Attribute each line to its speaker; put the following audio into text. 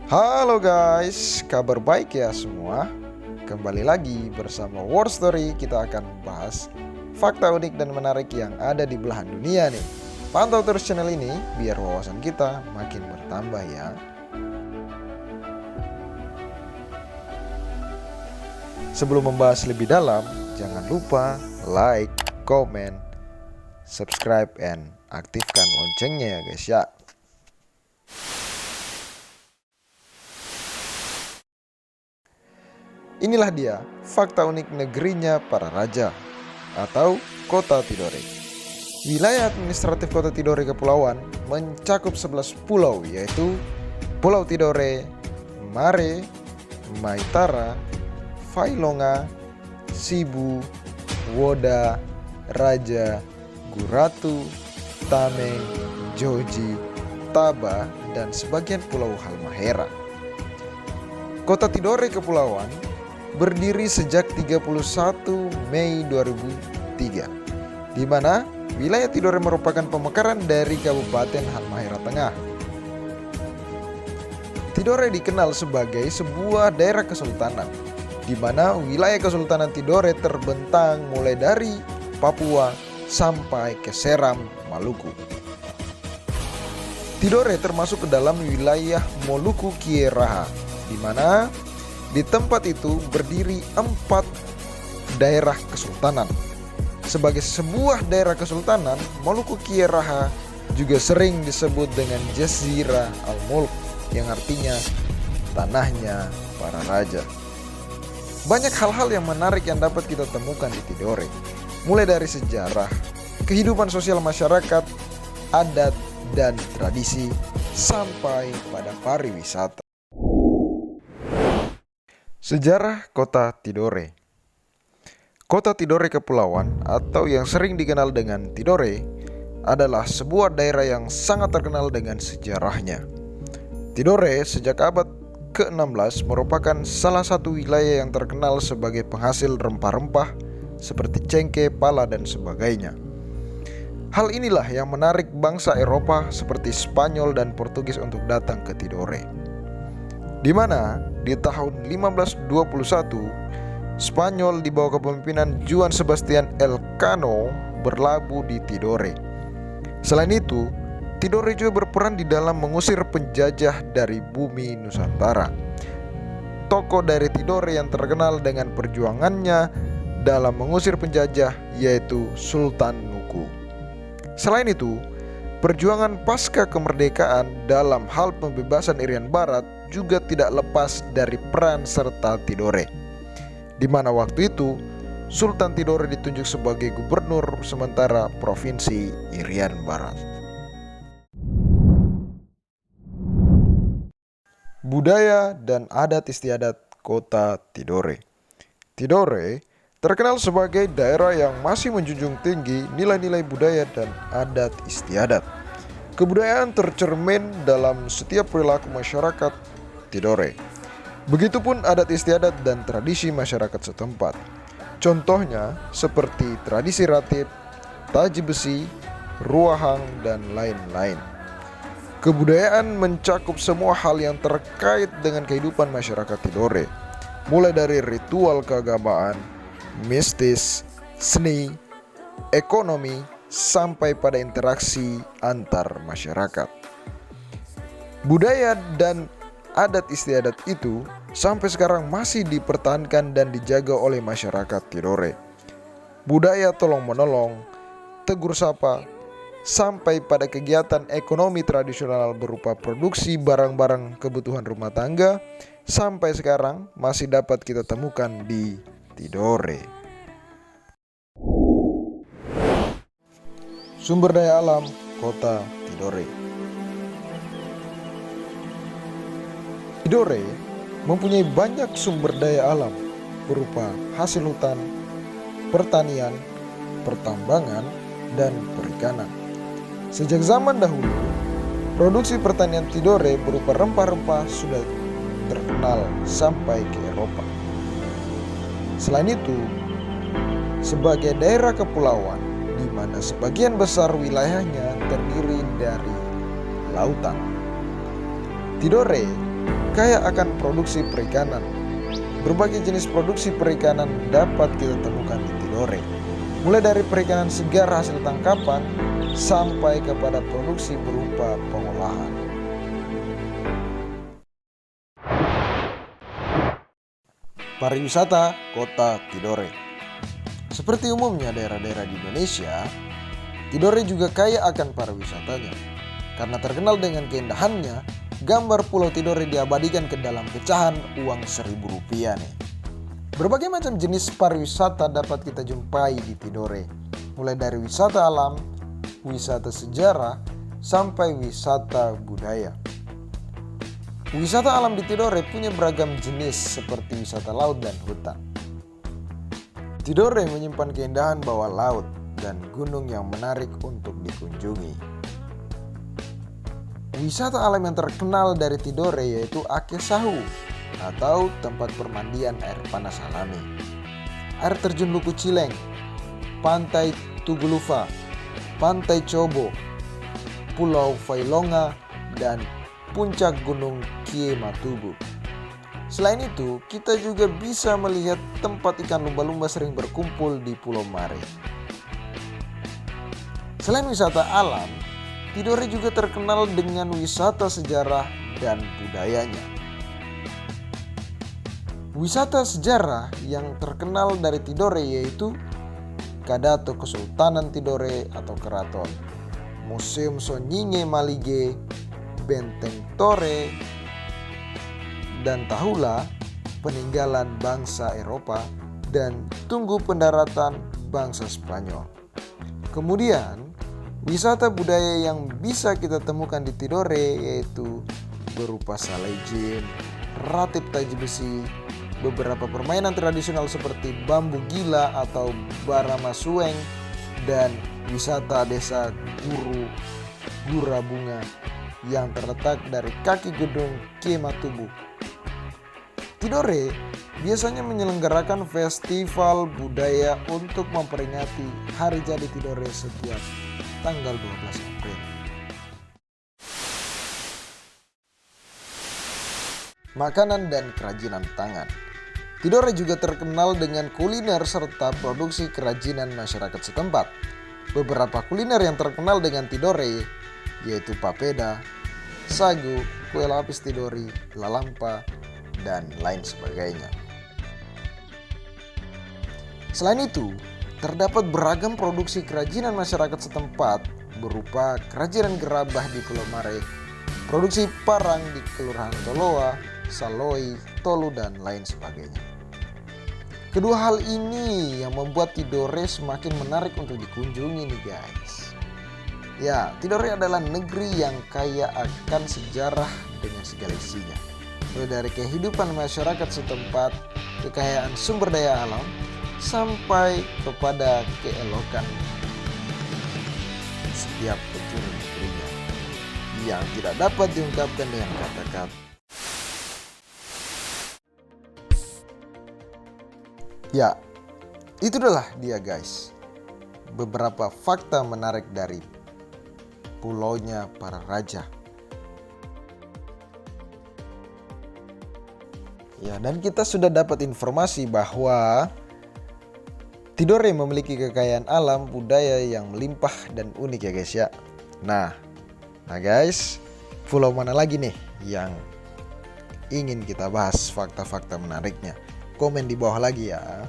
Speaker 1: Halo guys, kabar baik ya semua. Kembali lagi bersama War Story, kita akan membahas fakta unik dan menarik yang ada di belahan dunia nih. Pantau terus channel ini biar wawasan kita makin bertambah ya. Sebelum membahas lebih dalam, jangan lupa like, comment, subscribe, and aktifkan loncengnya ya guys ya. Inilah dia fakta unik negerinya para raja atau Kota Tidore. Wilayah administratif Kota Tidore Kepulauan mencakup 11 pulau, yaitu Pulau Tidore, Mare, Maitara, Vailonga, Sibu, Woda, Raja, Guratu, Tameng, Joji, Taba, dan sebagian Pulau Halmahera. Kota Tidore Kepulauan berdiri sejak 31 Mei 2003, di mana wilayah Tidore merupakan pemekaran dari Kabupaten Halmahera Tengah. Tidore dikenal sebagai sebuah daerah kesultanan, di mana wilayah Kesultanan Tidore terbentang mulai dari Papua sampai ke Seram, Maluku. Tidore termasuk ke dalam wilayah Moluku Kieraha, di mana di tempat itu berdiri 4 daerah kesultanan. Sebagai sebuah daerah kesultanan, Moluku Kieraha juga sering disebut dengan Jazirah Al-Mulk, yang artinya tanahnya para raja. Banyak hal-hal yang menarik yang dapat kita temukan di Tidore, mulai dari sejarah, kehidupan sosial masyarakat, adat dan tradisi, sampai pada pariwisata. Sejarah Kota Tidore. Kota Tidore Kepulauan atau yang sering dikenal dengan Tidore adalah sebuah daerah yang sangat terkenal dengan sejarahnya. Tidore sejak abad ke-16 merupakan salah satu wilayah yang terkenal sebagai penghasil rempah-rempah seperti cengkeh, pala, dan sebagainya. Hal inilah yang menarik bangsa Eropa seperti Spanyol dan Portugis untuk datang ke Tidore, di mana di tahun 1521 Spanyol di bawah kepemimpinan Juan Sebastian Elcano berlabuh di Tidore. Selain itu, Tidore juga berperan di dalam mengusir penjajah dari bumi Nusantara. Tokoh dari Tidore yang terkenal dengan perjuangannya dalam mengusir penjajah yaitu Sultan Nuku. Selain itu, perjuangan pasca kemerdekaan dalam hal pembebasan Irian Barat juga tidak lepas dari peran serta Tidore, di mana waktu itu Sultan Tidore ditunjuk sebagai gubernur sementara Provinsi Irian Barat. Budaya dan adat istiadat Kota Tidore. Tidore terkenal sebagai daerah yang masih menjunjung tinggi nilai-nilai budaya dan adat istiadat. Kebudayaan tercermin dalam setiap perilaku masyarakat Tidore. Begitupun adat istiadat dan tradisi masyarakat setempat. Contohnya seperti tradisi ratib, taji besi, ruahang, dan lain-lain. Kebudayaan mencakup semua hal yang terkait dengan kehidupan masyarakat Tidore, mulai dari ritual keagamaan, mistis, seni, ekonomi, sampai pada interaksi antar masyarakat. Budaya dan adat istiadat itu sampai sekarang masih dipertahankan dan dijaga oleh masyarakat Tidore. Budaya tolong-menolong, tegur sapa, sampai pada kegiatan ekonomi tradisional berupa produksi barang-barang kebutuhan rumah tangga, sampai sekarang masih dapat kita temukan di Tidore. Sumber daya alam Kota Tidore. Tidore mempunyai banyak sumber daya alam berupa hasil hutan, pertanian, pertambangan, dan perikanan. Sejak zaman dahulu, produksi pertanian Tidore berupa rempah-rempah sudah terkenal sampai ke Eropa. Selain itu, sebagai daerah kepulauan di mana sebagian besar wilayahnya terdiri dari lautan, Tidore kaya akan produksi perikanan. Berbagai jenis produksi perikanan dapat kita temukan di Tidore, mulai dari perikanan segar hasil tangkapan sampai kepada produksi berupa pengolahan. Pariwisata Kota Tidore. Seperti umumnya daerah-daerah di Indonesia, Tidore juga kaya akan pariwisatanya. Karena terkenal dengan keindahannya, gambar Pulau Tidore diabadikan ke dalam pecahan uang Rp1.000 nih. Berbagai macam jenis pariwisata dapat kita jumpai di Tidore, mulai dari wisata alam, wisata sejarah, sampai wisata budaya. Wisata alam di Tidore punya beragam jenis seperti wisata laut dan hutan. Tidore menyimpan keindahan bawah laut dan gunung yang menarik untuk dikunjungi. Wisata alam yang terkenal dari Tidore yaitu Ake Sahu atau tempat permandian air panas alami, air terjun Luku Cileng, Pantai Tugulufa, Pantai Cobo, Pulau Failonga, dan puncak Gunung Kiematubu. Selain itu, kita juga bisa melihat tempat ikan lumba-lumba sering berkumpul di Pulau Mare. Selain wisata alam, Tidore juga terkenal dengan wisata sejarah dan budayanya. Wisata sejarah yang terkenal dari Tidore yaitu Kadato Kesultanan Tidore atau Keraton, Museum Sonyinge Malige, Benteng Tore, dan Tahula, peninggalan bangsa Eropa, dan Tunggu Pendaratan bangsa Spanyol. Kemudian, wisata budaya yang bisa kita temukan di Tidore yaitu berupa salejin, ratip taji besi, beberapa permainan tradisional seperti bambu gila atau baramasueng, dan wisata desa Gura Bunga yang terletak dari kaki Gunung Kiematubu. Tidore biasanya menyelenggarakan festival budaya untuk memperingati hari jadi Tidore setiap tanggal 12 April. Makanan dan kerajinan tangan. Tidore juga terkenal dengan kuliner serta produksi kerajinan masyarakat setempat. Beberapa kuliner yang terkenal dengan Tidore yaitu papeda, sagu, kue lapis Tidore, lalampa, dan lain sebagainya. Selain itu, terdapat beragam produksi kerajinan masyarakat setempat berupa kerajinan gerabah di Pulau Mare, produksi parang di Kelurahan Toloa, Saloi, Tolu, dan lain sebagainya. Kedua hal ini yang membuat Tidore semakin menarik untuk dikunjungi nih guys. Ya, Tidore adalah negeri yang kaya akan sejarah dengan segala isinya. Mulai dari kehidupan masyarakat setempat, kekayaan sumber daya alam, sampai kepada keelokan setiap penjuru negerinya yang tidak dapat diungkapkan dengan kata-kata. Ya, itu adalah dia guys, beberapa fakta menarik dari pulaunya para raja. Ya, dan kita sudah dapat informasi bahwa Tidore memiliki kekayaan alam budaya yang melimpah dan unik ya guys ya. Nah guys, pulau mana lagi nih yang ingin kita bahas fakta-fakta menariknya? Komen di bawah lagi ya.